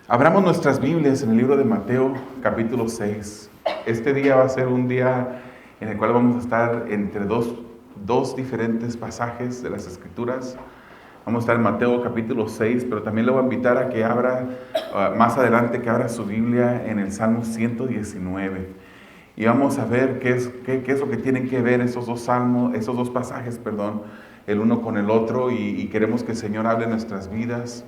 Abramos nuestras Biblias en el libro de Mateo, capítulo 6. Este día va a ser un día en el cual vamos a estar entre dos diferentes pasajes de las Escrituras. Vamos a estar en Mateo capítulo 6, pero también le voy a invitar a que abra, más adelante, que abra su Biblia en el Salmo 119. Y vamos a ver qué es lo que tienen que ver esos dos pasajes, el uno con el otro, y queremos que el Señor hable en nuestras vidas.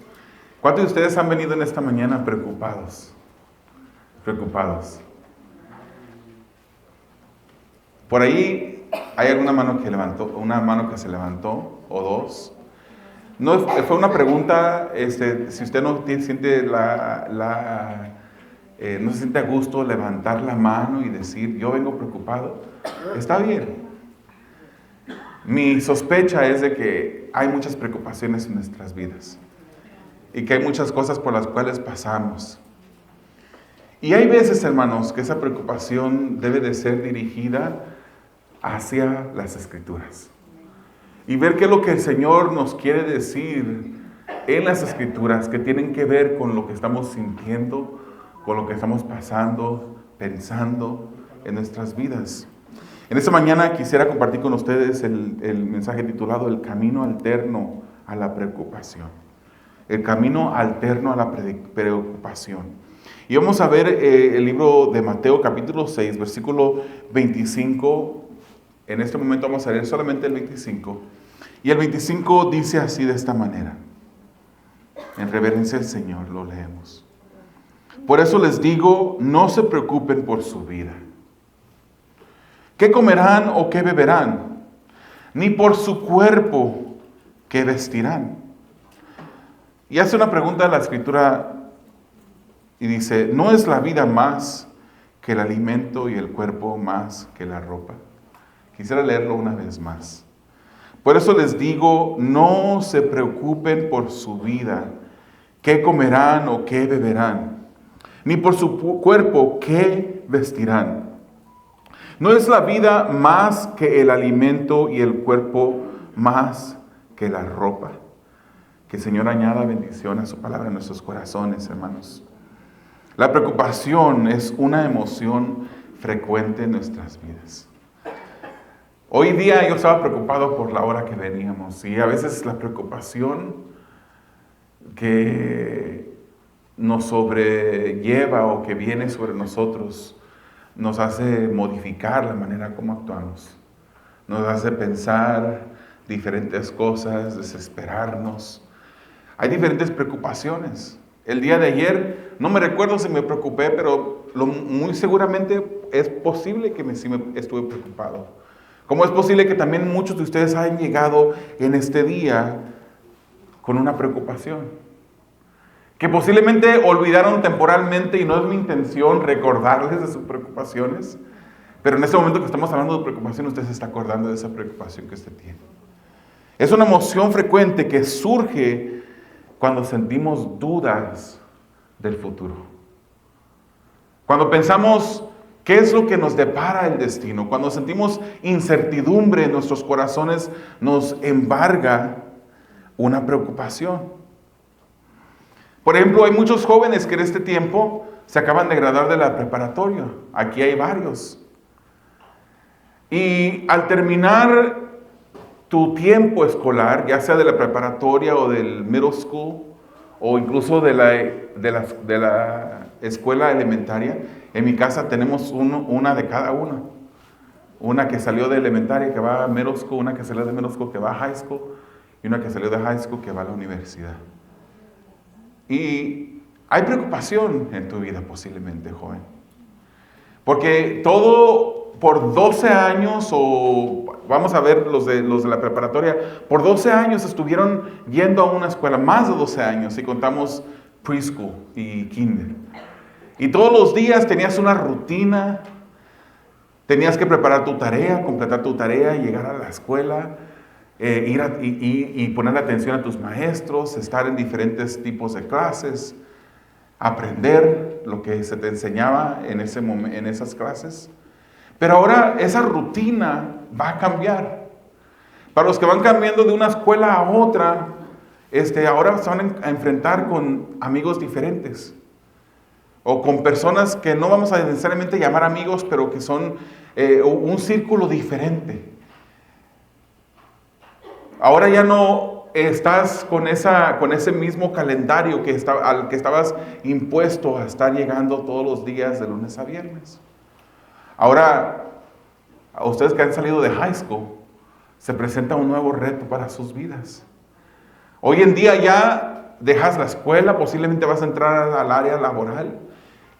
¿Cuántos de ustedes han venido en esta mañana preocupados? Por ahí hay alguna mano que levantó, una mano que se levantó, o dos. No fue una pregunta, si usted no siente no se siente a gusto levantar la mano y decir, yo vengo preocupado, está bien. Mi sospecha es de que hay muchas preocupaciones en nuestras vidas y que hay muchas cosas por las cuales pasamos. Y hay veces, hermanos, que esa preocupación debe de ser dirigida hacia las Escrituras. Y ver qué es lo que el Señor nos quiere decir en las Escrituras, que tienen que ver con lo que estamos sintiendo, con lo que estamos pasando, pensando en nuestras vidas. En esta mañana quisiera compartir con ustedes el mensaje titulado El camino alterno a la preocupación. El camino alterno a la preocupación. Y vamos a ver el libro de Mateo capítulo 6, versículo 25. En este momento vamos a leer solamente el 25. Y el 25 dice así, de esta manera. En reverencia al Señor lo leemos. Por eso les digo, no se preocupen por su vida. ¿Qué comerán o qué beberán? Ni por su cuerpo, ¿qué vestirán? Y hace una pregunta a la Escritura y dice, ¿no es la vida más que el alimento y el cuerpo más que la ropa? Quisiera leerlo una vez más. Por eso les digo, no se preocupen por su vida, qué comerán o qué beberán, ni por su cuerpo, qué vestirán. ¿No es la vida más que el alimento y el cuerpo más que la ropa? Que el Señor añada bendición a su palabra en nuestros corazones, hermanos. La preocupación es una emoción frecuente en nuestras vidas. Hoy día yo estaba preocupado por la hora que veníamos, y a veces la preocupación que nos sobrelleva o que viene sobre nosotros nos hace modificar la manera como actuamos. Nos hace pensar diferentes cosas, desesperarnos. Hay diferentes preocupaciones. El día de ayer, no me recuerdo si me preocupé, pero muy seguramente es posible que sí me estuve preocupado. Como es posible que también muchos de ustedes hayan llegado en este día con una preocupación. Que posiblemente olvidaron temporalmente, y no es mi intención recordarles de sus preocupaciones, pero en este momento que estamos hablando de preocupación, usted se está acordando de esa preocupación que usted tiene. Es una emoción frecuente que surge cuando sentimos dudas del futuro. Cuando pensamos qué es lo que nos depara el destino. Cuando sentimos incertidumbre en nuestros corazones, nos embarga una preocupación. Por ejemplo, hay muchos jóvenes que en este tiempo se acaban de graduar de la preparatoria. Aquí hay varios. Y al terminar tu tiempo escolar, ya sea de la preparatoria o del middle school, o incluso de la escuela elementaria, en mi casa tenemos una de cada una. Una que salió de elementaria que va a middle school, una que salió de middle school que va a high school, y una que salió de high school que va a la universidad. Y hay preocupación en tu vida posiblemente, joven. Porque todo por 12 años, o vamos a ver los de la preparatoria, por 12 años estuvieron yendo a una escuela, más de 12 años, si contamos preschool y kinder. Y todos los días tenías una rutina, tenías que preparar tu tarea, completar tu tarea, llegar a la escuela, y poner atención a tus maestros, estar en diferentes tipos de clases, aprender lo que se te enseñaba en esas clases. Pero ahora esa rutina va a cambiar. Para los que van cambiando de una escuela a otra, ahora se van a enfrentar con amigos diferentes. o con personas que no vamos a necesariamente llamar amigos, pero que son un círculo diferente. Ahora ya no estás con ese mismo calendario al que estabas impuesto a estar llegando todos los días de lunes a viernes. Ahora, a ustedes que han salido de high school, se presenta un nuevo reto para sus vidas. Hoy en día ya dejas la escuela, posiblemente vas a entrar al área laboral.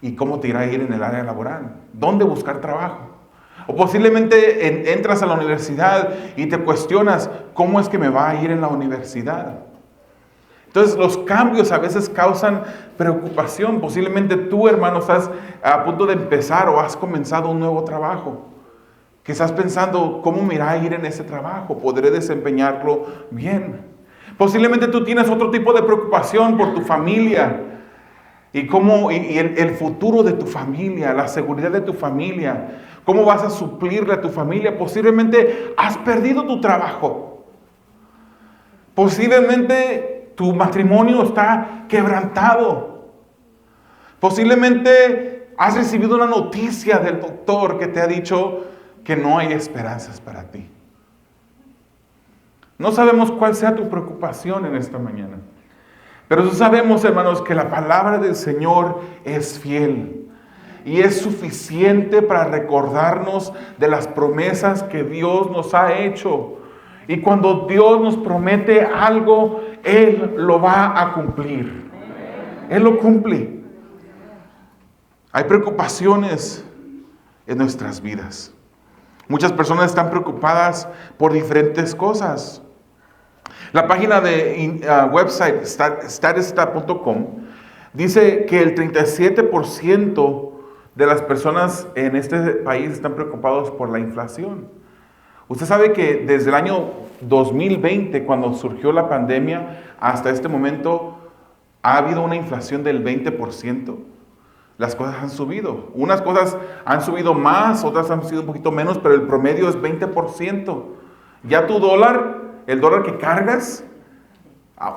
¿Y cómo te irá a ir en el área laboral? ¿Dónde buscar trabajo? O posiblemente entras a la universidad y te cuestionas, ¿cómo es que me va a ir en la universidad? Entonces los cambios a veces causan preocupación. Posiblemente tú, hermano, estás a punto de empezar o has comenzado un nuevo trabajo. Que estás pensando, ¿cómo me irá a ir en ese trabajo? ¿Podré desempeñarlo bien? Posiblemente tú tienes otro tipo de preocupación por tu familia. Y el futuro de tu familia, la seguridad de tu familia. ¿Cómo vas a suplirle a tu familia? Posiblemente has perdido tu trabajo. Posiblemente tu matrimonio está quebrantado. Posiblemente has recibido una noticia del doctor que te ha dicho que no hay esperanzas para ti. No sabemos cuál sea tu preocupación en esta mañana. Pero sí sabemos, hermanos, que la palabra del Señor es fiel. Y es suficiente para recordarnos de las promesas que Dios nos ha hecho. Y cuando Dios nos promete algo, Él lo va a cumplir. Él lo cumple. Hay preocupaciones en nuestras vidas. Muchas personas están preocupadas por diferentes cosas. La página de website statista.com dice que el 37% de las personas en este país están preocupados por la inflación. Usted sabe que desde el año 2020, cuando surgió la pandemia, hasta este momento ha habido una inflación del 20%. Las cosas han subido. Unas cosas han subido más, otras han sido un poquito menos, pero el promedio es 20%. Ya tu dólar, el dólar que cargas,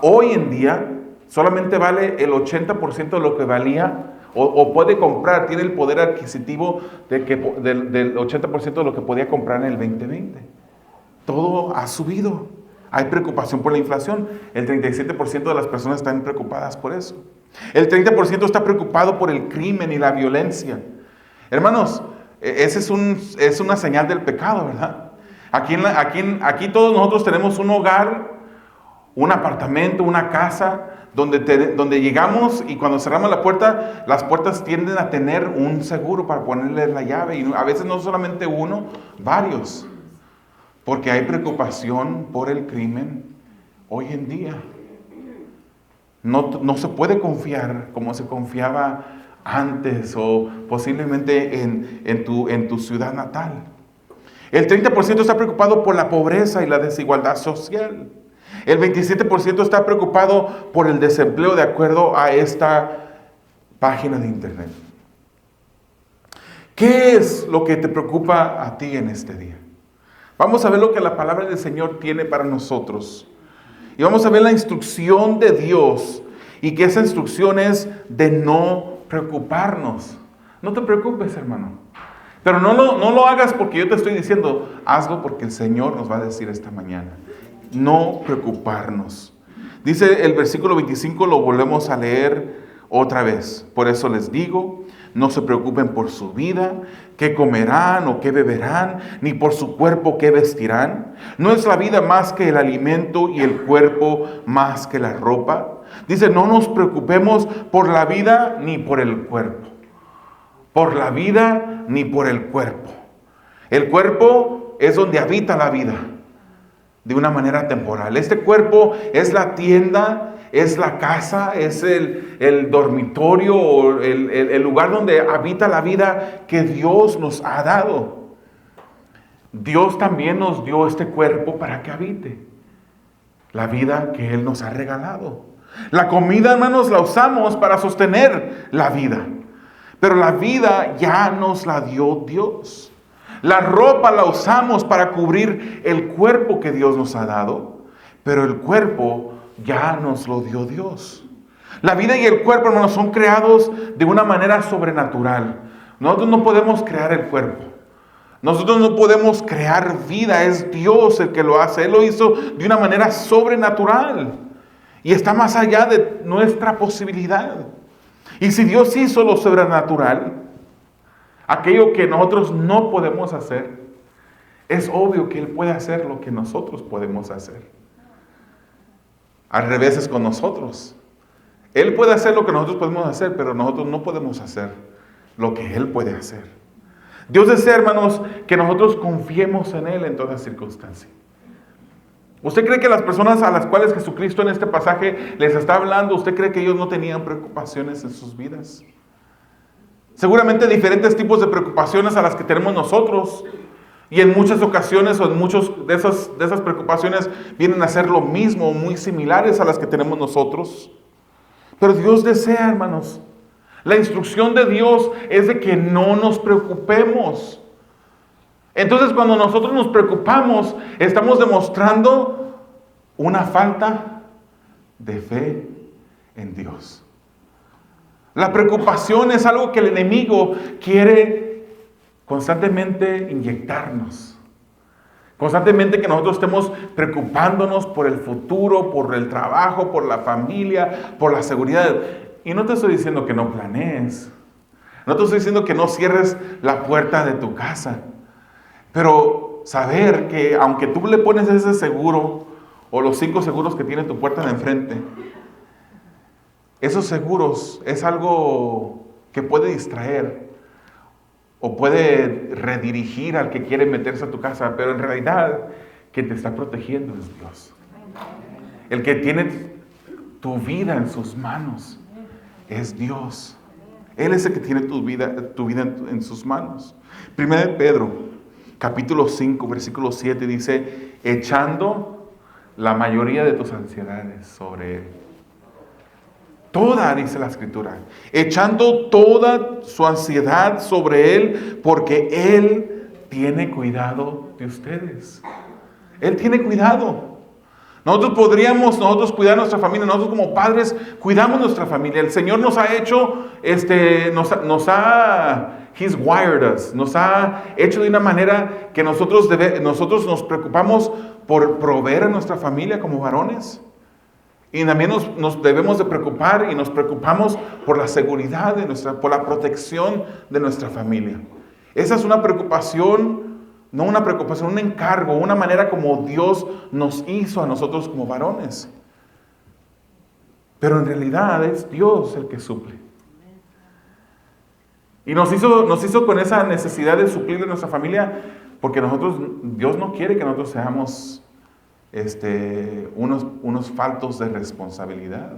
hoy en día solamente vale el 80% de lo que valía o puede comprar, tiene el poder adquisitivo del 80% de lo que podía comprar en el 2020. Todo ha subido. Hay preocupación por la inflación. El 37% de las personas están preocupadas por eso. El 30% está preocupado por el crimen y la violencia. Hermanos, ese es una señal del pecado, ¿verdad? Aquí todos nosotros tenemos un hogar, un apartamento, una casa, donde llegamos y cuando cerramos la puerta, las puertas tienden a tener un seguro para ponerle la llave. Y a veces no solamente uno, varios. Porque hay preocupación por el crimen hoy en día. No se puede confiar como se confiaba antes o posiblemente en tu ciudad natal. El 30% está preocupado por la pobreza y la desigualdad social. El 27% está preocupado por el desempleo de acuerdo a esta página de internet. ¿Qué es lo que te preocupa a ti en este día? Vamos a ver lo que la palabra del Señor tiene para nosotros. Y vamos a ver la instrucción de Dios. Y que esa instrucción es de no preocuparnos. No te preocupes, hermano. Pero no lo hagas porque yo te estoy diciendo. Hazlo porque el Señor nos va a decir esta mañana. No preocuparnos. Dice el versículo 25, lo volvemos a leer otra vez. Por eso les digo, no se preocupen por su vida, qué comerán o qué beberán, ni por su cuerpo qué vestirán. ¿No es la vida más que el alimento y el cuerpo más que la ropa? Dice, no nos preocupemos por la vida ni por el cuerpo. Por la vida ni por el cuerpo. El cuerpo es donde habita la vida de una manera temporal. Este cuerpo es la tienda, es la casa, es el dormitorio o el lugar donde habita la vida que Dios nos ha dado. Dios también nos dio este cuerpo para que habite la vida que Él nos ha regalado. La comida, hermanos, la usamos para sostener la vida. Pero la vida ya nos la dio Dios. La ropa la usamos para cubrir el cuerpo que Dios nos ha dado. Pero el cuerpo ya nos lo dio Dios. La vida y el cuerpo, hermanos, son creados de una manera sobrenatural. Nosotros no podemos crear el cuerpo. Nosotros no podemos crear vida. Es Dios el que lo hace. Él lo hizo de una manera sobrenatural. Y está más allá de nuestra posibilidad. Y si Dios hizo lo sobrenatural, aquello que nosotros no podemos hacer, es obvio que Él puede hacer lo que nosotros podemos hacer. Al revés es con nosotros. Él puede hacer lo que nosotros podemos hacer, pero nosotros no podemos hacer lo que Él puede hacer. Dios desea, hermanos, que nosotros confiemos en Él en toda circunstancia. ¿Usted cree que las personas a las cuales Jesucristo en este pasaje les está hablando, usted cree que ellos no tenían preocupaciones en sus vidas? Seguramente diferentes tipos de preocupaciones a las que tenemos nosotros. Y en muchas ocasiones o en muchas de esas preocupaciones vienen a ser lo mismo, muy similares a las que tenemos nosotros. Pero Dios desea, hermanos, la instrucción de Dios es de que no nos preocupemos. Entonces, cuando nosotros nos preocupamos, estamos demostrando una falta de fe en Dios. La preocupación es algo que el enemigo quiere constantemente inyectarnos. Constantemente que nosotros estemos preocupándonos por el futuro, por el trabajo, por la familia, por la seguridad. Y no te estoy diciendo que no planees. No te estoy diciendo que no cierres la puerta de tu casa. Pero saber que aunque tú le pones ese seguro o los 5 seguros que tiene tu puerta de enfrente, esos seguros es algo que puede distraer o puede redirigir al que quiere meterse a tu casa, pero en realidad quien te está protegiendo es Dios. El que tiene tu vida en sus manos es Dios. Él es el que tiene tu vida en sus manos. 1 Pedro, capítulo 5, versículo 7 dice, echando la mayoría de tus ansiedades sobre Él. Toda, dice la Escritura, echando toda su ansiedad sobre Él, porque Él tiene cuidado de ustedes. Él tiene cuidado. Nosotros cuidar nuestra familia. Nosotros como padres cuidamos nuestra familia. El Señor nos ha hecho, He's wired us. Nos ha hecho de una manera que nosotros nos preocupamos por proveer a nuestra familia como varones. Y también nos debemos de preocupar y nos preocupamos por la seguridad por la protección de nuestra familia. Esa es una preocupación, no una preocupación, un encargo, una manera como Dios nos hizo a nosotros como varones. Pero en realidad es Dios el que suple. Y nos hizo con esa necesidad de suplir de nuestra familia, porque Dios no quiere que nosotros seamos unos faltos de responsabilidad.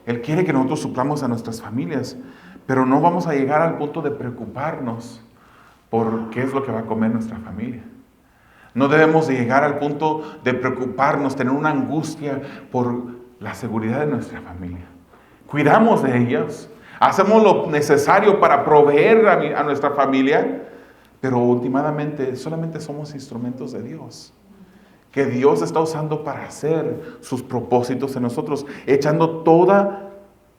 Él quiere que nosotros suplamos a nuestras familias, pero no vamos a llegar al punto de preocuparnos por qué es lo que va a comer nuestra familia. No debemos de llegar al punto de preocuparnos, tener una angustia por la seguridad de nuestra familia. Cuidamos de ellas, hacemos lo necesario para proveer a nuestra familia, pero últimamente solamente somos instrumentos de Dios, que Dios está usando para hacer sus propósitos en nosotros, echando toda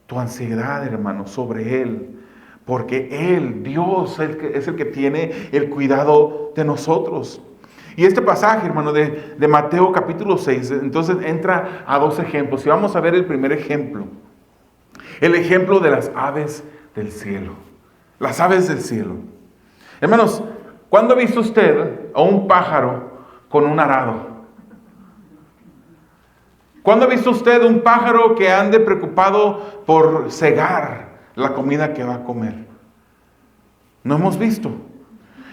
tu ansiedad, hermano, sobre Él, porque Él, Dios, es el que tiene el cuidado de nosotros. Y este pasaje, hermano, de Mateo capítulo 6, entonces entra a 2 ejemplos, y vamos a ver el primer ejemplo, el ejemplo de las aves del cielo, las aves del cielo. Hermanos, ¿cuándo ha visto usted a un pájaro con un arado? ¿Cuándo ha visto usted un pájaro que ande preocupado por cegar la comida que va a comer? No hemos visto.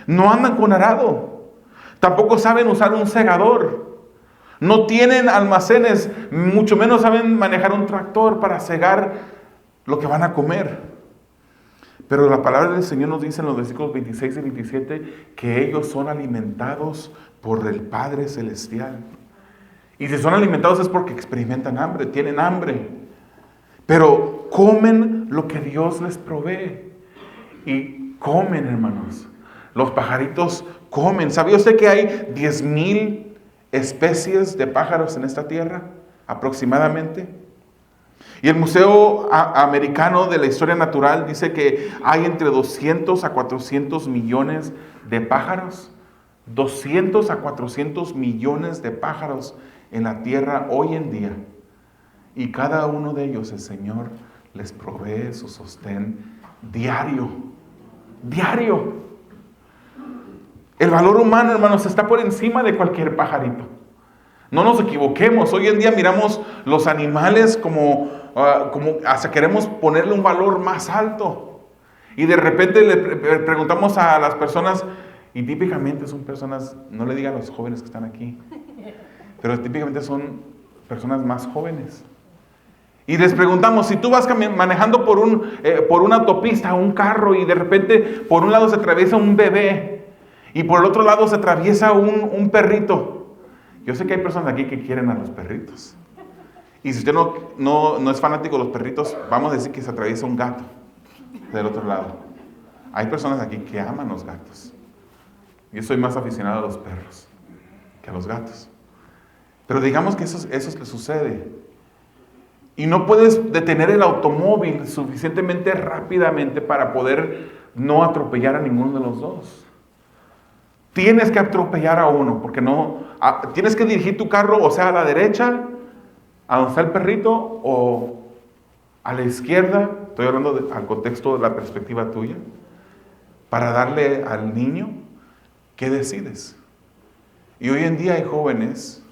No andan con arado. Tampoco saben usar un segador. No tienen almacenes, mucho menos saben manejar un tractor para cegar lo que van a comer. Pero la palabra del Señor nos dice en los versículos 26 y 27 que ellos son alimentados por el Padre Celestial. Y si son alimentados es porque experimentan hambre, tienen hambre. Pero comen lo que Dios les provee. Y comen, hermanos. Los pajaritos comen. ¿Sabía usted que hay 10,000 especies de pájaros en esta tierra? Aproximadamente. Y el Museo Americano de la Historia Natural dice que hay entre 200 a 400 millones de pájaros. 200 a 400 millones de pájaros en la tierra hoy en día. Y cada uno de ellos el Señor les provee su sostén diario. Diario. El valor humano, hermanos, está por encima de cualquier pajarito. No nos equivoquemos. Hoy en día miramos los animales como hasta queremos ponerle un valor más alto. Y de repente le preguntamos a las personas, y típicamente son personas, no le digan a los jóvenes que están aquí, pero típicamente son personas más jóvenes. Y les preguntamos, si tú vas manejando por una autopista, un carro, y de repente por un lado se atraviesa un bebé, y por el otro lado se atraviesa un perrito. Yo sé que hay personas aquí que quieren a los perritos. Y si usted no es fanático de los perritos, vamos a decir que se atraviesa un gato del otro lado. Hay personas aquí que aman los gatos. Yo soy más aficionado a los perros que a los gatos. Pero digamos que eso es lo que sucede. Y no puedes detener el automóvil suficientemente rápidamente para poder no atropellar a ninguno de los dos. Tienes que atropellar a uno, porque tienes que dirigir tu carro, o sea, a la derecha, a donde está el perrito, o a la izquierda. Estoy hablando al contexto de la perspectiva tuya. Para darle al niño, ¿qué decides? Y hoy en día hay jóvenes,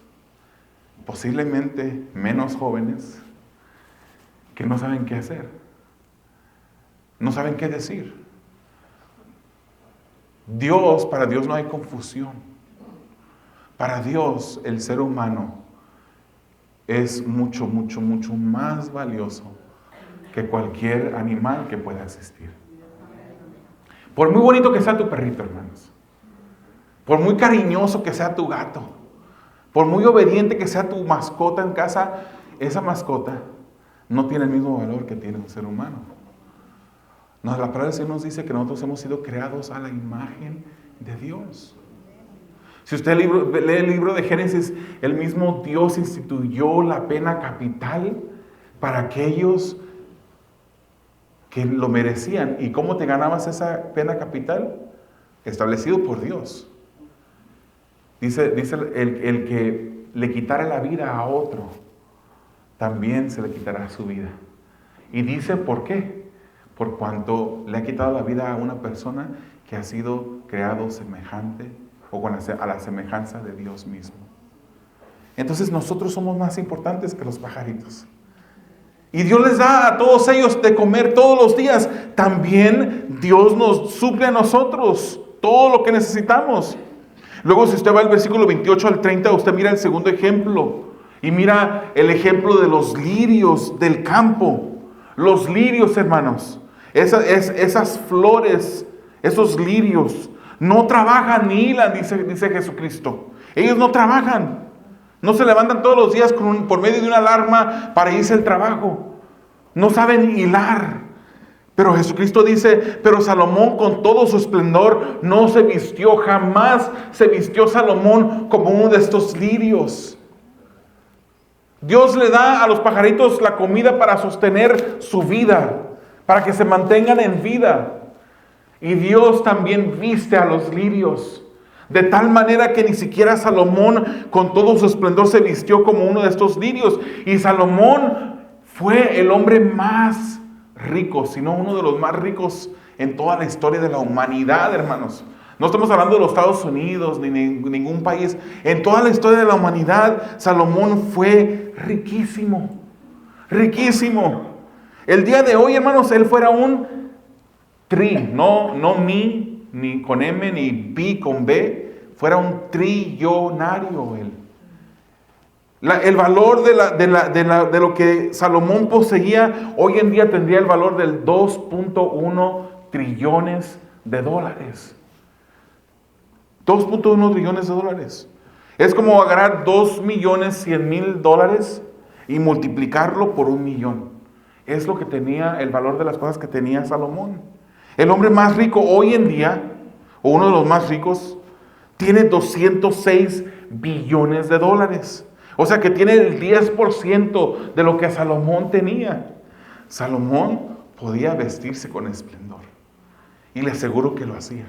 posiblemente menos jóvenes, que no saben qué hacer. No saben qué decir. Para Dios no hay confusión. Para Dios el ser humano es mucho, mucho, mucho más valioso que cualquier animal que pueda existir. Por muy bonito que sea tu perrito, hermanos, por muy cariñoso que sea tu gato, por muy obediente que sea tu mascota en casa, esa mascota no tiene el mismo valor que tiene un ser humano. La palabra del Señor nos dice que nosotros hemos sido creados a la imagen de Dios. Si usted lee el libro de Génesis, el mismo Dios instituyó la pena capital para aquellos que lo merecían. ¿Y cómo te ganabas esa pena capital? Establecido por Dios. Dice el que le quitara la vida a otro, también se le quitará su vida. Y dice, ¿por qué? Por cuanto le ha quitado la vida a una persona que ha sido creado semejante o a la semejanza de Dios mismo. Entonces nosotros somos más importantes que los pajaritos. Y Dios les da a todos ellos de comer todos los días. También Dios nos suple a nosotros todo lo que necesitamos. Luego, si usted va al versículo 28 al 30, usted mira el segundo ejemplo. Y mira el ejemplo de los lirios del campo. Los lirios, hermanos. Esas flores, esos lirios, no trabajan ni hilan, dice Jesucristo. Ellos no trabajan. No se levantan todos los días por medio de una alarma para irse al trabajo. No saben hilar. Pero Jesucristo dice, pero Salomón con todo su esplendor no se vistió, jamás se vistió Salomón como uno de estos lirios. Dios le da a los pajaritos la comida para sostener su vida, para que se mantengan en vida. Y Dios también viste a los lirios, de tal manera que ni siquiera Salomón con todo su esplendor se vistió como uno de estos lirios. Y Salomón fue el hombre más rico, sino uno de los más ricos en toda la historia de la humanidad, hermanos. No estamos hablando de los Estados Unidos ni ningún país. En toda la historia de la humanidad, Salomón fue riquísimo. Riquísimo. El día de hoy, hermanos, él fuera un no mi, ni con M, ni B con B, fuera un trillonario él. El valor de lo que Salomón poseía, hoy en día tendría el valor del 2.1 trillones de dólares. 2.1 trillones de dólares. Es como agarrar 2.100.000 dólares y multiplicarlo por 1.000.000. Es lo que tenía, el valor de las cosas que tenía Salomón. El hombre más rico hoy en día, o uno de los más ricos, tiene 206 billones de dólares. O sea que tiene el 10% de lo que Salomón tenía. Salomón podía vestirse con esplendor. Y le aseguro que lo hacía.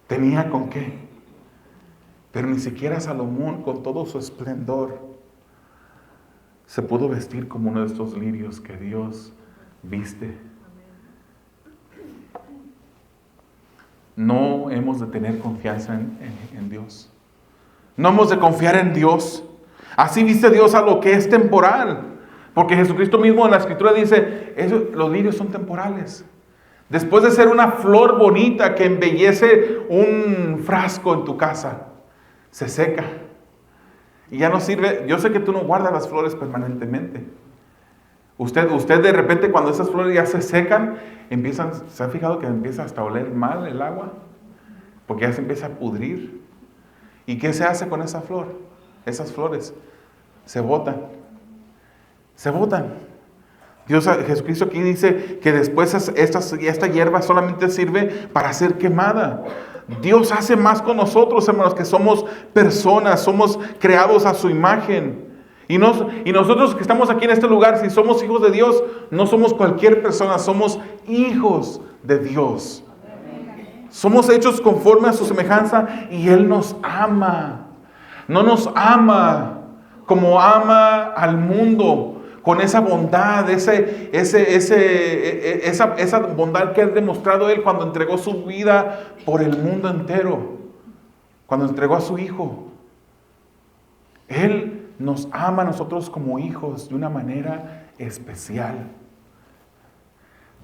Tenía con qué. Pero ni siquiera Salomón, con todo su esplendor, se pudo vestir como uno de estos lirios que Dios viste. No hemos de tener confianza en Dios. No hemos de confiar en Dios. Así viste Dios a lo que es temporal. Porque Jesucristo mismo en la Escritura dice, los lirios son temporales. Después de ser una flor bonita que embellece un frasco en tu casa, se seca. Y ya no sirve. Yo sé que tú no guardas las flores permanentemente. Usted de repente cuando esas flores ya se secan, ¿se ha fijado que empieza hasta a oler mal el agua? Porque ya se empieza a pudrir. ¿Y qué se hace con esa flor? Esas flores se botan. Se botan. Jesucristo aquí dice que después esta hierba solamente sirve para ser quemada. Dios hace más con nosotros, hermanos, que somos personas, somos creados a su imagen. Y nosotros que estamos aquí en este lugar, si somos hijos de Dios, no somos cualquier persona, somos hijos de Dios. Somos hechos conforme a su semejanza y Él nos ama. No nos ama como ama al mundo, con esa bondad, esa bondad que ha demostrado Él cuando entregó su vida por el mundo entero, cuando entregó a su Hijo. Él nos ama a nosotros como hijos de una manera especial.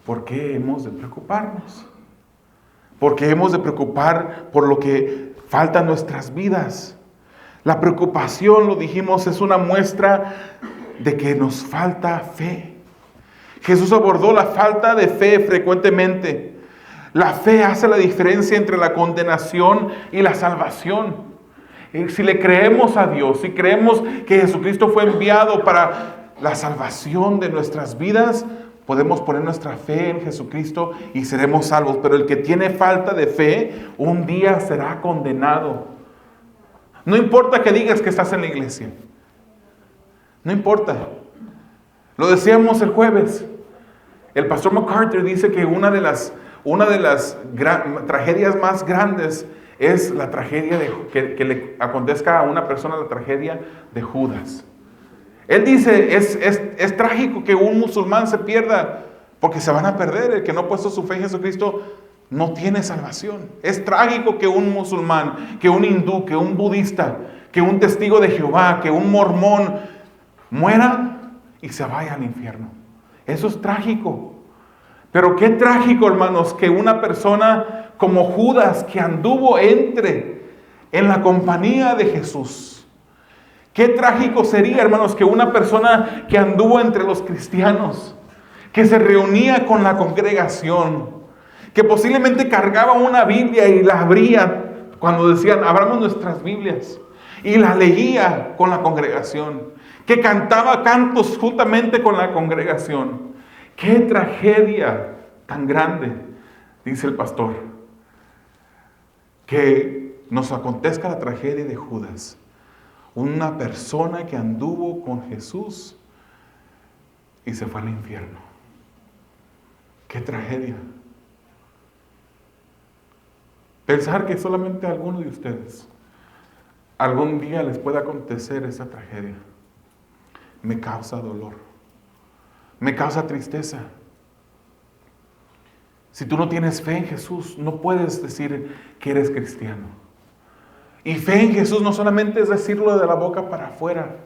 ¿Por qué hemos de preocuparnos? ¿Por qué hemos de preocupar por lo que falta en nuestras vidas? La preocupación, lo dijimos, es una muestra de que nos falta fe. Jesús abordó la falta de fe frecuentemente. La fe hace la diferencia entre la condenación y la salvación. Si le creemos a Dios, si creemos que Jesucristo fue enviado para la salvación de nuestras vidas, podemos poner nuestra fe en Jesucristo y seremos salvos. Pero el que tiene falta de fe, un día será condenado. No importa que digas que estás en la iglesia. No importa. Lo decíamos el jueves. El pastor MacArthur dice que una de las tragedias más grandes es la tragedia que le acontezca a una persona, la tragedia de Judas. Él dice, es trágico que un musulmán se pierda, porque se van a perder. El que no ha puesto su fe en Jesucristo no tiene salvación. Es trágico que un musulmán, que un hindú, que un budista, que un testigo de Jehová, que un mormón muera y se vaya al infierno. Eso es trágico. Pero qué trágico, hermanos, que una persona como Judas, que anduvo en la compañía de Jesús. Qué trágico sería, hermanos, que una persona que anduvo entre los cristianos, que se reunía con la congregación, que posiblemente cargaba una Biblia y la abría cuando decían, abramos nuestras Biblias, y la leía con la congregación, que cantaba cantos juntamente con la congregación. ¡Qué tragedia tan grande! Dice el pastor, que nos acontezca la tragedia de Judas, una persona que anduvo con Jesús y se fue al infierno. ¡Qué tragedia! Pensar que solamente a alguno de ustedes algún día les pueda acontecer esa tragedia me causa dolor, me causa tristeza. Si tú no tienes fe en Jesús, no puedes decir que eres cristiano. Y fe en Jesús no solamente es decirlo de la boca para afuera.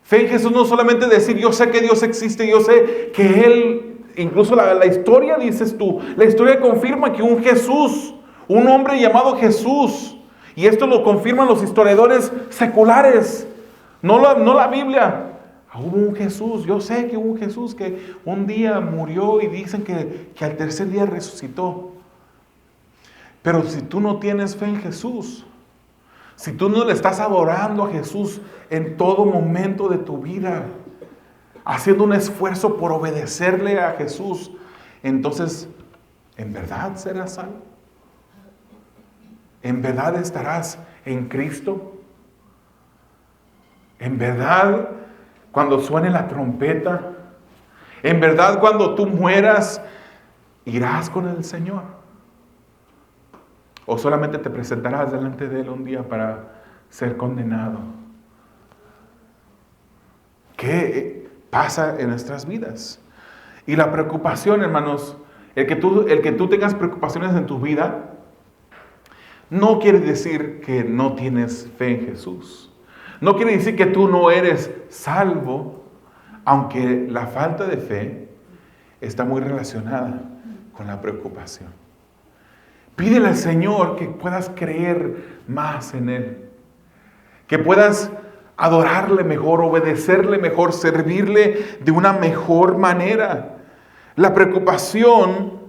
Fe en Jesús no solamente decir, yo sé que Dios existe, yo sé que Él, incluso la historia, dices tú, la historia confirma que un Jesús, un hombre llamado Jesús, y esto lo confirman los historiadores seculares, no la Biblia. Hubo un Jesús, yo sé que hubo un Jesús que un día murió y dicen que al tercer día resucitó. Pero si tú no tienes fe en Jesús, si tú no le estás adorando a Jesús en todo momento de tu vida, haciendo un esfuerzo por obedecerle a Jesús, entonces, ¿en verdad serás salvo? ¿En verdad estarás en Cristo? En verdad, cuando suene la trompeta, en verdad cuando tú mueras, irás con el Señor. O solamente te presentarás delante de Él un día para ser condenado. ¿Qué pasa en nuestras vidas? Y la preocupación, hermanos, el que tú tengas preocupaciones en tu vida, no quiere decir que no tienes fe en Jesús. No quiere decir que tú no eres salvo, aunque la falta de fe está muy relacionada con la preocupación. Pídele al Señor que puedas creer más en Él, que puedas adorarle mejor, obedecerle mejor, servirle de una mejor manera. La preocupación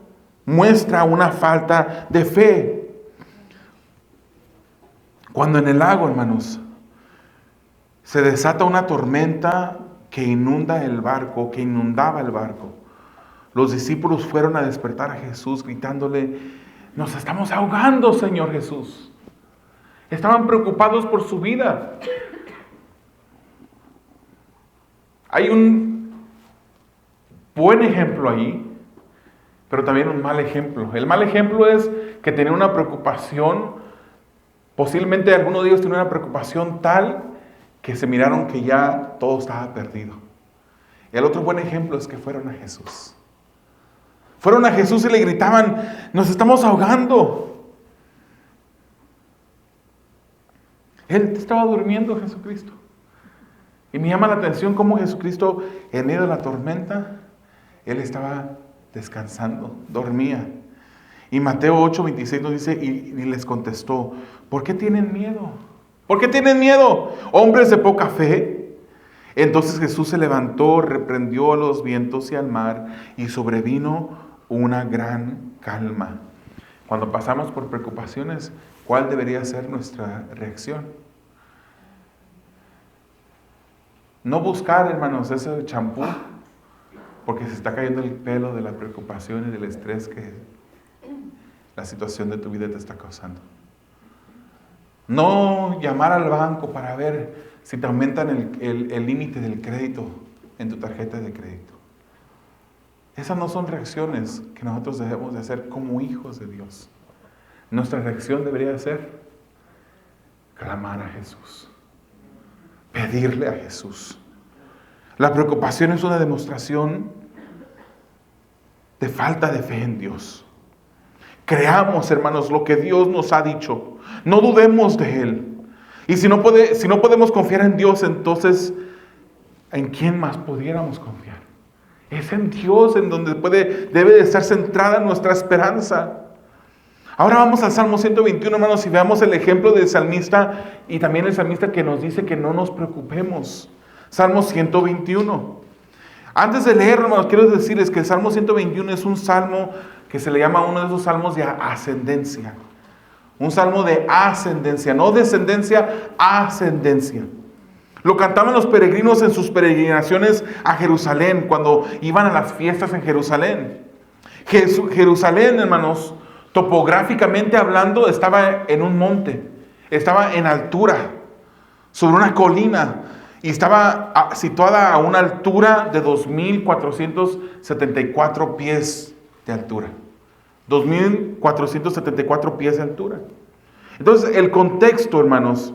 muestra una falta de fe. Cuando en el lago, hermanos, se desata una tormenta que inundaba el barco, los discípulos fueron a despertar a Jesús gritándole: nos estamos ahogando, Señor Jesús. Estaban preocupados por su vida. Hay un buen ejemplo ahí, pero también un mal ejemplo. El mal ejemplo es que tenían una preocupación, posiblemente alguno de ellos tenía una preocupación tal que se miraron que ya todo estaba perdido. El otro buen ejemplo es que fueron a Jesús. Fueron a Jesús y le gritaban: nos estamos ahogando. Él estaba durmiendo, Jesucristo. Y me llama la atención cómo Jesucristo, en medio de la tormenta, Él estaba descansando, dormía. Y Mateo 8:26 nos dice, y les contestó: ¿por qué tienen miedo? ¿Por qué tienen miedo, hombres de poca fe? Entonces Jesús se levantó, reprendió a los vientos y al mar, y sobrevino una gran calma. Cuando pasamos por preocupaciones, ¿cuál debería ser nuestra reacción? No buscar, hermanos, ese champú, porque se está cayendo el pelo de la preocupación y del estrés que la situación de tu vida te está causando. No llamar al banco para ver si te aumentan el límite del crédito en tu tarjeta de crédito. Esas no son reacciones que nosotros debemos de hacer como hijos de Dios. Nuestra reacción debería ser clamar a Jesús, pedirle a Jesús. La preocupación es una demostración de falta de fe en Dios. Creamos, hermanos, lo que Dios nos ha dicho. No dudemos de Él. Y si no podemos confiar en Dios, entonces, ¿en quién más pudiéramos confiar? Es en Dios en donde debe de estar centrada nuestra esperanza. Ahora vamos al Salmo 121, hermanos, y veamos el ejemplo del salmista y también el salmista que nos dice que no nos preocupemos. Salmo 121. Antes de leer, hermanos, quiero decirles que el Salmo 121 es un salmo que se le llama uno de esos salmos de ascendencia. Un salmo de ascendencia, no descendencia, ascendencia. Lo cantaban los peregrinos en sus peregrinaciones a Jerusalén, cuando iban a las fiestas en Jerusalén. Jerusalén, hermanos, topográficamente hablando, estaba en un monte, estaba en altura, sobre una colina, y estaba situada a una altura de 2,474 pies de altura. 2,474 pies de altura. Entonces, el contexto, hermanos,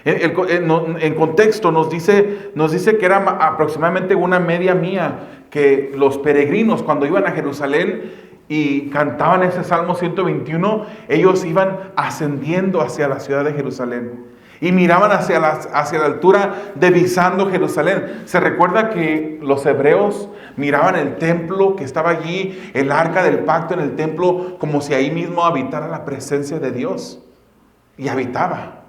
en contexto nos dice que era aproximadamente una media mía, que los peregrinos cuando iban a Jerusalén y cantaban ese Salmo 121, ellos iban ascendiendo hacia la ciudad de Jerusalén y miraban hacia la altura, divisando Jerusalén. Se recuerda que los hebreos miraban el templo que estaba allí, el arca del pacto en el templo, como si ahí mismo habitara la presencia de Dios. Y habitaba.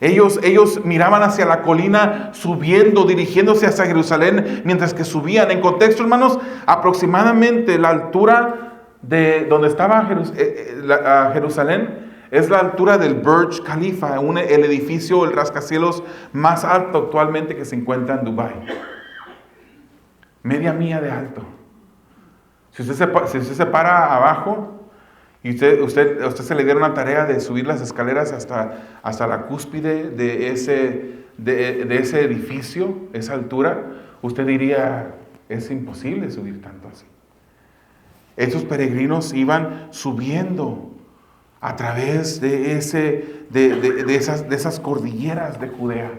Ellos miraban hacia la colina, subiendo, dirigiéndose hacia Jerusalén, mientras que subían. En contexto, hermanos, aproximadamente la altura de donde estaba Jerusalén es la altura del Burj Khalifa, el edificio, el rascacielos más alto actualmente que se encuentra en Dubái. Media milla de alto. Si usted se para abajo Y usted se le dieron la tarea de subir las escaleras hasta la cúspide de ese edificio, esa altura. Usted diría, es imposible subir tanto así. Esos peregrinos iban subiendo a través de esas cordilleras de Judea.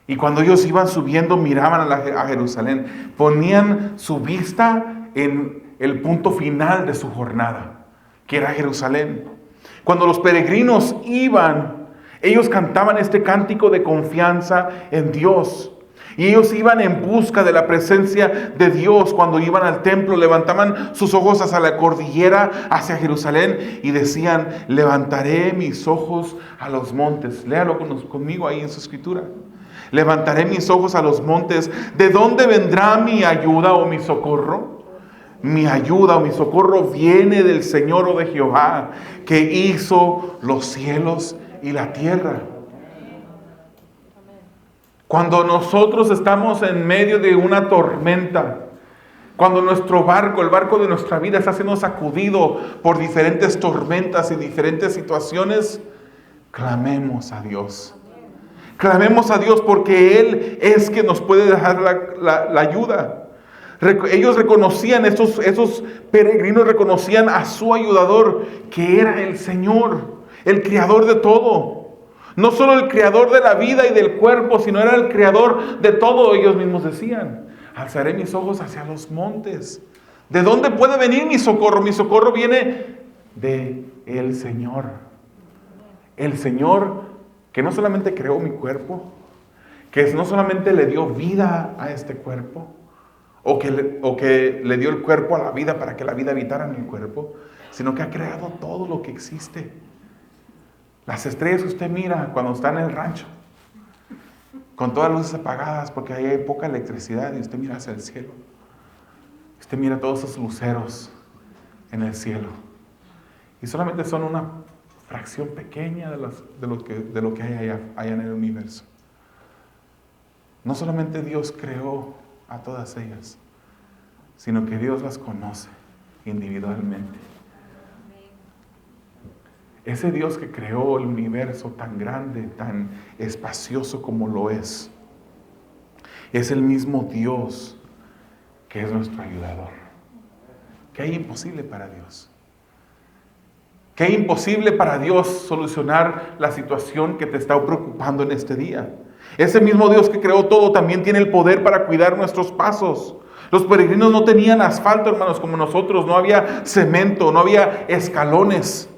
Y cuando ellos iban subiendo, miraban a Jerusalén. Ponían su vista en el punto final de su jornada, que era Jerusalén. Cuando los peregrinos iban, ellos cantaban este cántico de confianza en Dios. Y ellos iban en busca de la presencia de Dios. Cuando iban al templo, levantaban sus ojos hacia la cordillera, hacia Jerusalén, y decían, levantaré mis ojos a los montes. Léalo conmigo ahí en su escritura. Levantaré mis ojos a los montes. ¿De dónde vendrá mi ayuda o mi socorro? Mi ayuda o mi socorro viene del Señor o de Jehová, que hizo los cielos y la tierra. Cuando nosotros estamos en medio de una tormenta, cuando nuestro barco, el barco de nuestra vida, está siendo sacudido por diferentes tormentas y diferentes situaciones, clamemos a Dios. Clamemos a Dios, porque Él es quien nos puede dejar la ayuda. Ellos reconocían, esos peregrinos reconocían a su ayudador, que era el Señor, el creador de todo. No solo el creador de la vida y del cuerpo, sino era el creador de todo. Ellos mismos decían, alzaré mis ojos hacia los montes. ¿De dónde puede venir mi socorro? Mi socorro viene de el Señor. El Señor que no solamente creó mi cuerpo, que no solamente le dio vida a este cuerpo, o que le dio el cuerpo a la vida para que la vida habitara en el cuerpo, sino que ha creado todo lo que existe. Las estrellas que usted mira cuando está en el rancho, con todas las luces apagadas porque ahí hay poca electricidad, y usted mira hacia el cielo. Usted mira todos esos luceros en el cielo. Y solamente son una fracción pequeña de lo que hay allá en el universo. No solamente Dios creó a todas ellas, sino que Dios las conoce individualmente. Ese Dios que creó el universo tan grande, tan espacioso como lo es el mismo Dios que es nuestro ayudador. ¿Qué hay imposible para Dios? ¿Qué hay imposible para Dios solucionar la situación que te está preocupando en este día? Ese mismo Dios que creó todo también tiene el poder para cuidar nuestros pasos. Los peregrinos no tenían asfalto, hermanos, como nosotros. No había cemento, no había escalones.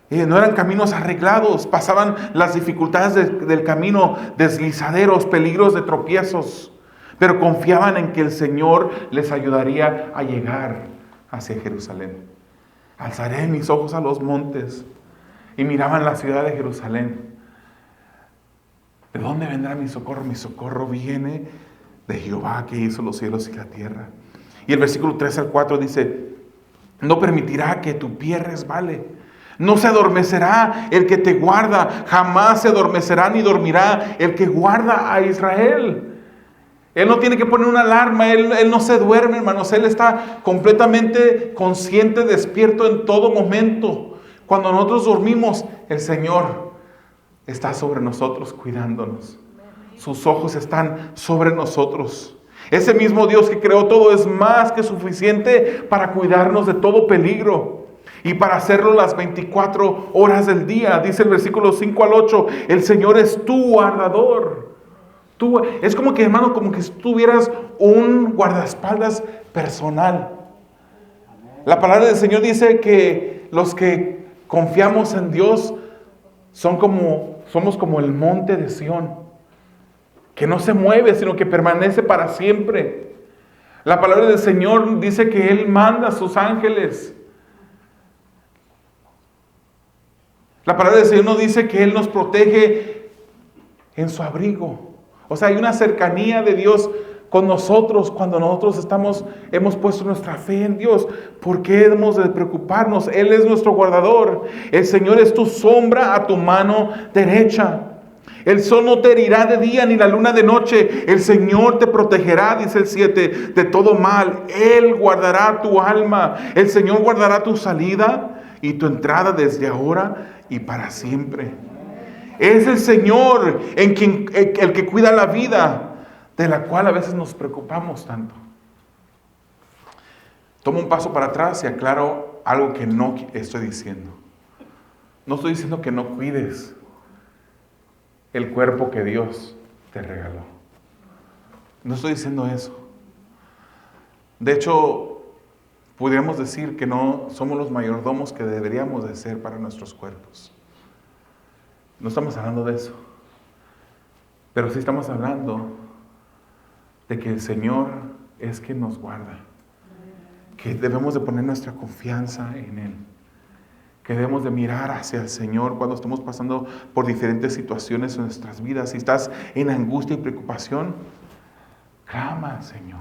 No eran caminos arreglados. Pasaban las dificultades del camino, deslizaderos, peligros de tropiezos. Pero confiaban en que el Señor les ayudaría a llegar hacia Jerusalén. Alzaré mis ojos a los montes, y miraban la ciudad de Jerusalén. ¿De dónde vendrá mi socorro? Mi socorro viene de Jehová, que hizo los cielos y la tierra. Y el versículo 3 al 4 dice, no permitirá que tu pie resbale. No se adormecerá el que te guarda. Jamás se adormecerá ni dormirá el que guarda a Israel. Él no tiene que poner una alarma. Él no se duerme, hermanos. Él está completamente consciente, despierto en todo momento. Cuando nosotros dormimos, el Señor está sobre nosotros cuidándonos. Sus ojos están sobre nosotros. Ese mismo Dios que creó todo es más que suficiente para cuidarnos de todo peligro y para hacerlo las 24 horas del día. Dice el versículo 5 al 8, el Señor es tu guardador. Es como que, hermano, como que tuvieras un guardaespaldas personal. La palabra del Señor dice que los que confiamos en Dios somos como el monte de Sión, que no se mueve, sino que permanece para siempre. La palabra del Señor dice que Él manda a sus ángeles. La palabra del Señor nos dice que Él nos protege en su abrigo. O sea, hay una cercanía de Dios con nosotros cuando nosotros hemos puesto nuestra fe en Dios. ¿Por qué hemos de preocuparnos? Él es nuestro guardador. El Señor es tu sombra a tu mano derecha. El sol no te herirá de día ni la luna de noche. El Señor te protegerá, dice el 7, de todo mal. Él guardará tu alma. El Señor guardará tu salida y tu entrada desde ahora y para siempre. Es el Señor el que cuida la vida, de la cual a veces nos preocupamos tanto. Tomo un paso para atrás y aclaro algo que no estoy diciendo. No estoy diciendo que no cuides el cuerpo que Dios te regaló. No estoy diciendo eso. De hecho, pudiéramos decir que no somos los mayordomos que deberíamos de ser para nuestros cuerpos. No estamos hablando de eso. Pero sí estamos hablando de que el Señor es quien nos guarda. Que debemos de poner nuestra confianza en Él. Que debemos de mirar hacia el Señor cuando estamos pasando por diferentes situaciones en nuestras vidas. Si estás en angustia y preocupación, clama al Señor.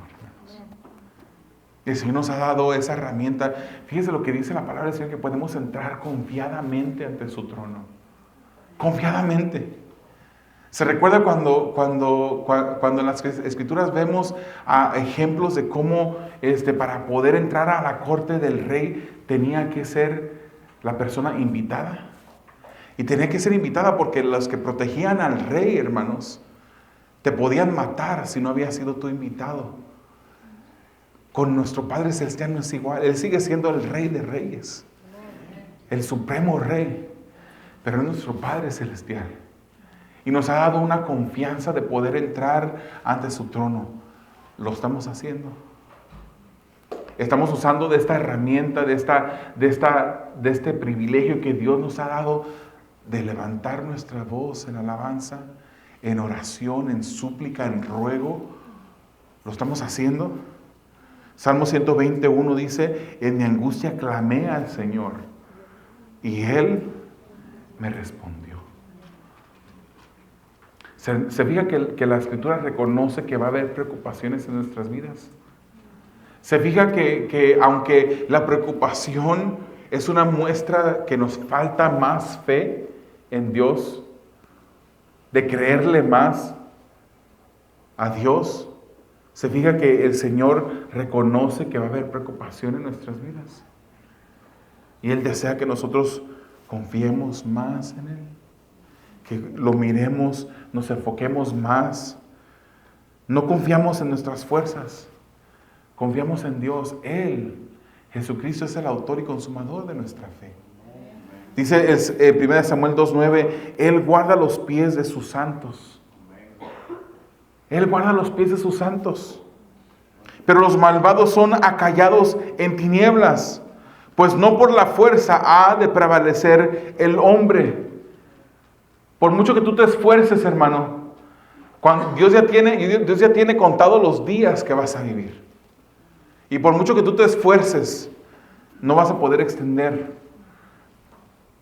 El Señor nos ha dado esa herramienta. Fíjese lo que dice la palabra del Señor, que podemos entrar confiadamente ante su trono. Confiadamente. Se recuerda cuando en las Escrituras vemos ejemplos de cómo para poder entrar a la corte del rey tenía que ser la persona invitada. Y tenía que ser invitada porque los que protegían al rey, hermanos, te podían matar si no habías sido tú invitado. Con nuestro Padre Celestial no es igual. Él sigue siendo el Rey de Reyes, el supremo Rey, pero es nuestro Padre Celestial. Y nos ha dado una confianza de poder entrar ante su trono. Lo estamos haciendo. Estamos usando de esta herramienta, de este privilegio que Dios nos ha dado de levantar nuestra voz en alabanza, en oración, en súplica, en ruego. ¿Lo estamos haciendo? Salmo 121 dice: en mi angustia clamé al Señor y Él me respondió. ¿Se fija que la Escritura reconoce que va a haber preocupaciones en nuestras vidas? ¿Se fija que aunque la preocupación es una muestra que nos falta más fe en Dios, de creerle más a Dios? Se fija que el Señor reconoce que va a haber preocupación en nuestras vidas. Y Él desea que nosotros confiemos más en Él. Que lo miremos, nos enfoquemos más. No confiamos en nuestras fuerzas. Confiamos en Dios. Él, Jesucristo, es el autor y consumador de nuestra fe. Dice 1 Samuel 2:9, Él guarda los pies de sus santos. Él guarda los pies de sus santos. Pero los malvados son acallados en tinieblas, pues no por la fuerza ha de prevalecer el hombre. Por mucho que tú te esfuerces, hermano, Dios ya tiene contados los días que vas a vivir. Y por mucho que tú te esfuerces, no vas a poder extender.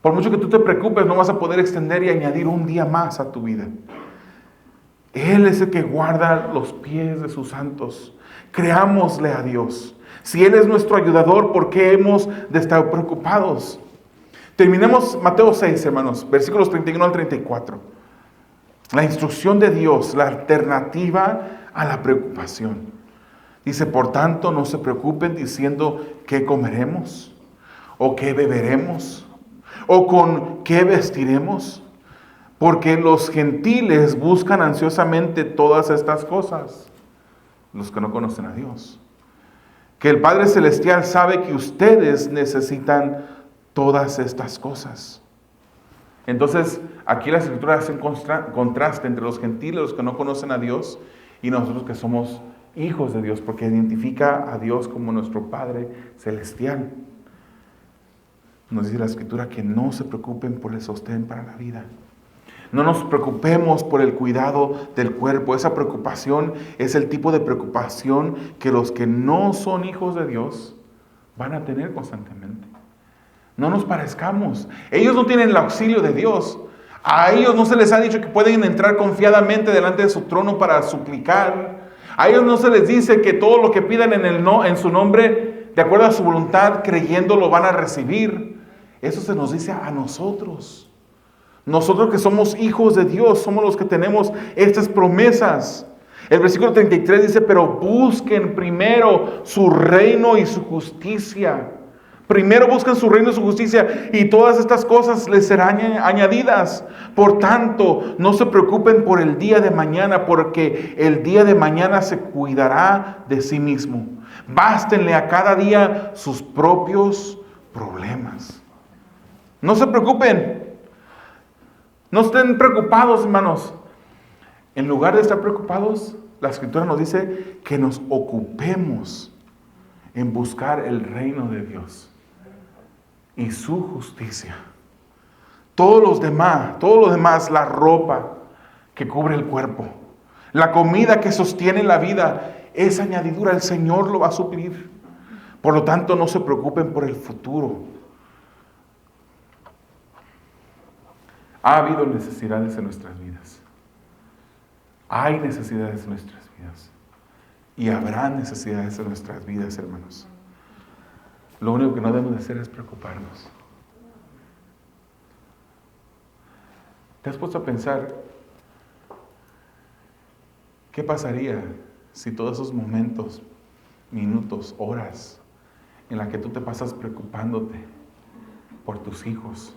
Por mucho que tú te preocupes, no vas a poder extender y añadir un día más a tu vida. Él es el que guarda los pies de sus santos. Creámosle a Dios. Si Él es nuestro ayudador, ¿por qué hemos de estar preocupados? Terminemos Mateo 6, hermanos, versículos 31 al 34. La instrucción de Dios, la alternativa a la preocupación. Dice: por tanto, no se preocupen diciendo qué comeremos, o qué beberemos, o con qué vestiremos, porque los gentiles buscan ansiosamente todas estas cosas, los que no conocen a Dios. Que el Padre Celestial sabe que ustedes necesitan todas estas cosas. Entonces, aquí la Escritura hace un contraste entre los gentiles, los que no conocen a Dios, y nosotros que somos hijos de Dios, porque identifica a Dios como nuestro Padre Celestial. Nos dice la Escritura que no se preocupen por el sostén para la vida. No nos preocupemos por el cuidado del cuerpo. Esa preocupación es el tipo de preocupación que los que no son hijos de Dios van a tener constantemente. No nos parezcamos. Ellos no tienen el auxilio de Dios. A ellos no se les ha dicho que pueden entrar confiadamente delante de su trono para suplicar. A ellos no se les dice que todo lo que pidan en su nombre, de acuerdo a su voluntad, creyendo, lo van a recibir. Eso se nos dice a nosotros. Nosotros que somos hijos de Dios, somos los que tenemos estas promesas. El versículo 33 dice: pero busquen primero su reino y su justicia. Primero busquen su reino y su justicia, y todas estas cosas les serán añadidas. Por tanto, no se preocupen por el día de mañana, porque el día de mañana se cuidará de sí mismo. Bástenle a cada día sus propios problemas. No se preocupen. No estén preocupados, hermanos. En lugar de estar preocupados, la Escritura nos dice que nos ocupemos en buscar el reino de Dios y su justicia. Todo lo demás, la ropa que cubre el cuerpo, la comida que sostiene la vida, esa añadidura el Señor lo va a suplir. Por lo tanto, no se preocupen por el futuro. Ha habido necesidades en nuestras vidas. Hay necesidades en nuestras vidas. Y habrá necesidades en nuestras vidas, hermanos. Lo único que no debemos de hacer es preocuparnos. ¿Te has puesto a pensar qué pasaría si todos esos momentos, minutos, horas en las que tú te pasas preocupándote por tus hijos,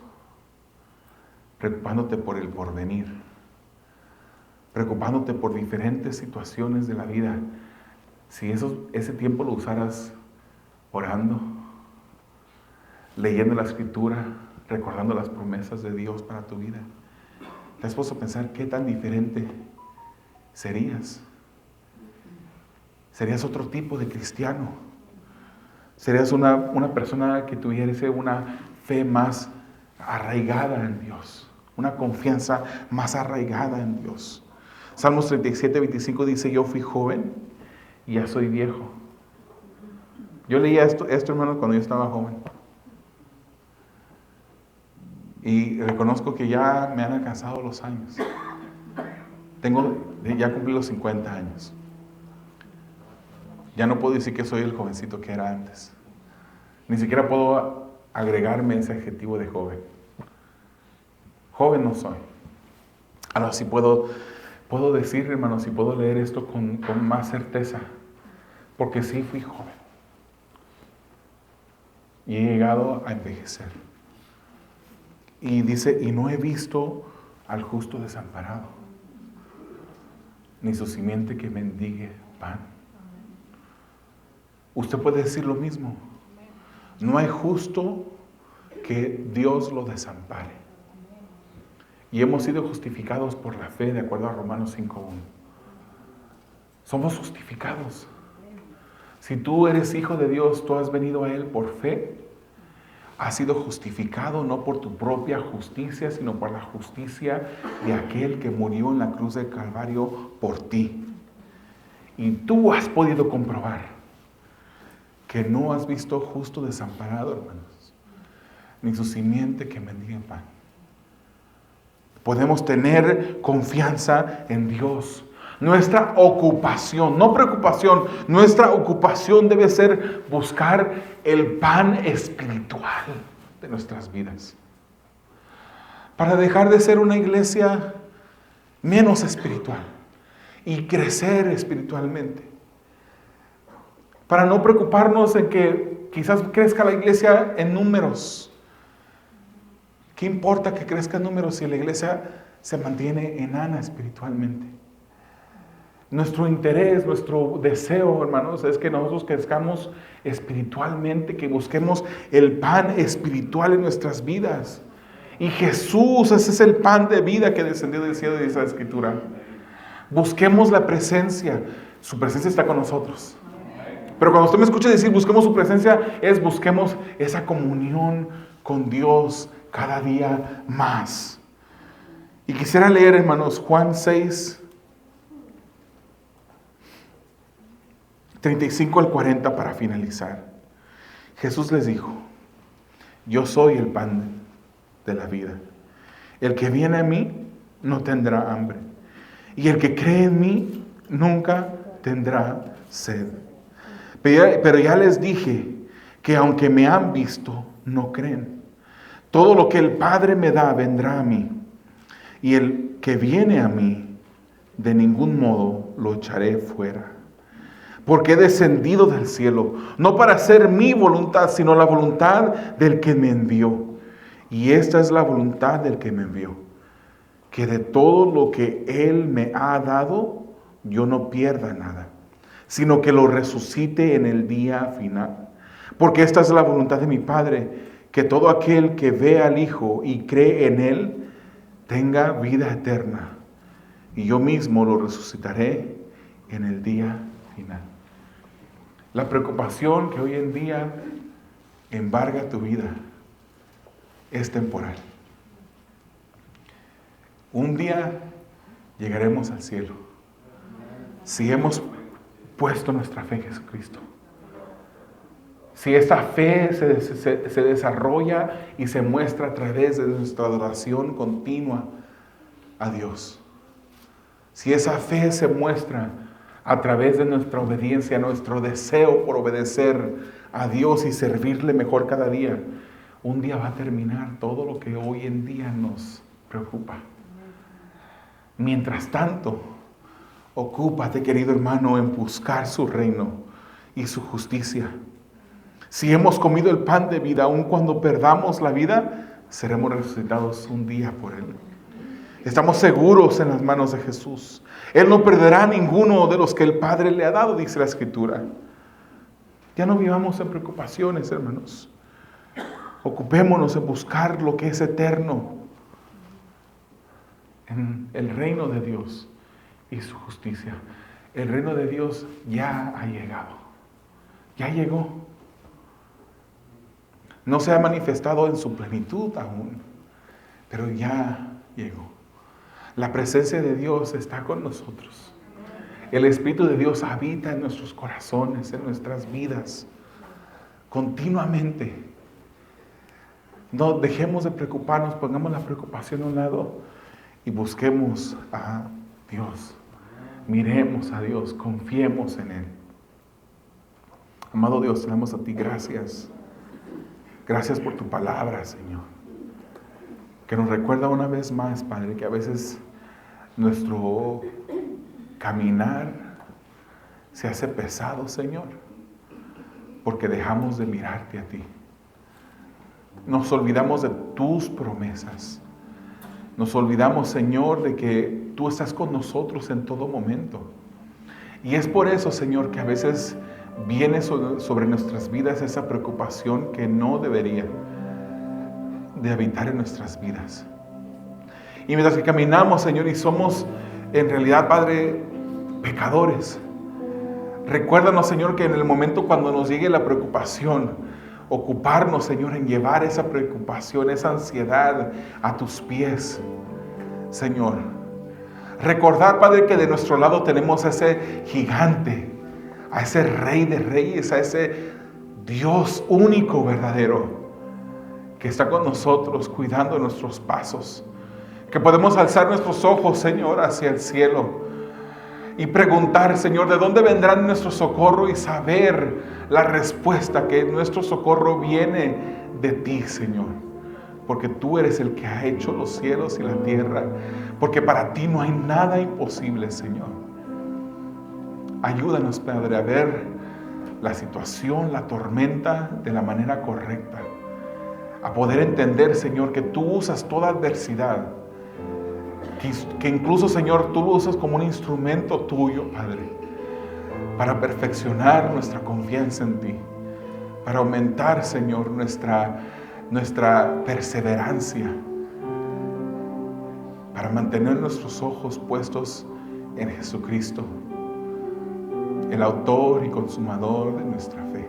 preocupándote por el porvenir, preocupándote por diferentes situaciones de la vida, si ese tiempo lo usaras orando, leyendo la Escritura, recordando las promesas de Dios para tu vida? ¿Te has puesto a pensar qué tan diferente serías? Serías otro tipo de cristiano. Serías una persona que tuviese una fe más arraigada en Dios, una confianza más arraigada en Dios. Salmos 37:25 dice: yo fui joven y ya soy viejo. Yo leía esto, hermanos, cuando yo estaba joven. Y reconozco que ya me han alcanzado los años. Ya cumplí los 50 años. Ya no puedo decir que soy el jovencito que era antes. Ni siquiera puedo agregarme ese adjetivo de joven. Joven no soy. Ahora sí puedo decir, hermanos, y puedo leer esto con más certeza. Porque sí fui joven. Y he llegado a envejecer. Y dice: y no he visto al justo desamparado, ni su simiente que mendigue pan. Usted puede decir lo mismo. No hay justo que Dios lo desampare. Y hemos sido justificados por la fe, de acuerdo a Romanos 5:1. Somos justificados. Si tú eres hijo de Dios, tú has venido a Él por fe, has sido justificado no por tu propia justicia, sino por la justicia de aquel que murió en la cruz del Calvario por ti. Y tú has podido comprobar que no has visto justo desamparado, hermanos, ni su simiente que mendigue pan. Podemos tener confianza en Dios. Nuestra ocupación, no preocupación, nuestra ocupación debe ser buscar el pan espiritual de nuestras vidas. Para dejar de ser una iglesia menos espiritual y crecer espiritualmente. Para no preocuparnos en que quizás crezca la iglesia en números. ¿Qué importa que crezca en números si la iglesia se mantiene enana espiritualmente? Nuestro interés, nuestro deseo, hermanos, es que nosotros crezcamos espiritualmente, que busquemos el pan espiritual en nuestras vidas. Y Jesús, ese es el pan de vida que descendió del cielo, dice la Escritura. Busquemos la presencia. Su presencia está con nosotros. Pero cuando usted me escucha decir busquemos su presencia, busquemos esa comunión con Dios cada día más. Y quisiera leer, hermanos, Juan 6, 35 al 40 para finalizar. Jesús les dijo: yo soy el pan de la vida. El que viene a mí no tendrá hambre. Y el que cree en mí nunca tendrá sed. Pero ya les dije que aunque me han visto, no creen. Todo lo que el Padre me da vendrá a mí. Y el que viene a mí, de ningún modo lo echaré fuera. porque he descendido del cielo, no para hacer mi voluntad, sino la voluntad del que me envió. Y esta es la voluntad del que me envió, que de todo lo que Él me ha dado, yo no pierda nada, sino que lo resucite en el día final. Porque esta es la voluntad de mi Padre, que todo aquel que ve al Hijo y cree en Él, tenga vida eterna. Y yo mismo lo resucitaré en el día final. La preocupación que hoy en día embarga tu vida es temporal. Un día llegaremos al cielo si hemos puesto nuestra fe en Jesucristo. Si esta fe se desarrolla y se muestra a través de nuestra adoración continua a Dios. Si esa fe se muestra a través de nuestra obediencia, nuestro deseo por obedecer a Dios y servirle mejor cada día, un día va a terminar todo lo que hoy en día nos preocupa. Mientras tanto, ocúpate, querido hermano, en buscar su reino y su justicia. Si hemos comido el pan de vida, aun cuando perdamos la vida, seremos resucitados un día por Él. Estamos seguros en las manos de Jesús. Él no perderá a ninguno de los que el Padre le ha dado, dice la Escritura. Ya no vivamos en preocupaciones, hermanos. Ocupémonos en buscar lo que es eterno, en el reino de Dios y su justicia. El reino de Dios ya ha llegado. Ya llegó. No se ha manifestado en su plenitud aún, pero ya llegó. La presencia de Dios está con nosotros. El Espíritu de Dios habita en nuestros corazones, en nuestras vidas, continuamente. No dejemos de preocuparnos, pongamos la preocupación a un lado y busquemos a Dios. Miremos a Dios, confiemos en Él. Amado Dios, te damos a ti gracias. Gracias por tu palabra, Señor. Que nos recuerda una vez más, Padre, que a veces nuestro caminar se hace pesado, Señor, porque dejamos de mirarte a ti. Nos olvidamos de tus promesas. Nos olvidamos, Señor, de que tú estás con nosotros en todo momento. Y es por eso, Señor, que a veces viene sobre nuestras vidas esa preocupación que no debería de habitar en nuestras vidas. Y mientras que caminamos, Señor, y somos en realidad, Padre, pecadores, recuérdanos, Señor, que en el momento cuando nos llegue la preocupación, ocuparnos, Señor, en llevar esa preocupación, esa ansiedad a tus pies, Señor. Recordar, Padre, que de nuestro lado tenemos a ese gigante, a ese Rey de Reyes, a ese Dios único, verdadero, que está con nosotros, cuidando nuestros pasos. Que podemos alzar nuestros ojos, Señor, hacia el cielo y preguntar, Señor, ¿de dónde vendrá nuestro socorro? Y saber la respuesta, que nuestro socorro viene de ti, Señor. Porque tú eres el que ha hecho los cielos y la tierra. Porque para ti no hay nada imposible, Señor. Ayúdanos, Padre, a ver la situación, la tormenta de la manera correcta. A poder entender, Señor, que tú usas toda adversidad. Que incluso, Señor, tú lo usas como un instrumento tuyo, Padre, para perfeccionar nuestra confianza en ti, para aumentar, Señor, nuestra perseverancia, para mantener nuestros ojos puestos en Jesucristo, el autor y consumador de nuestra fe.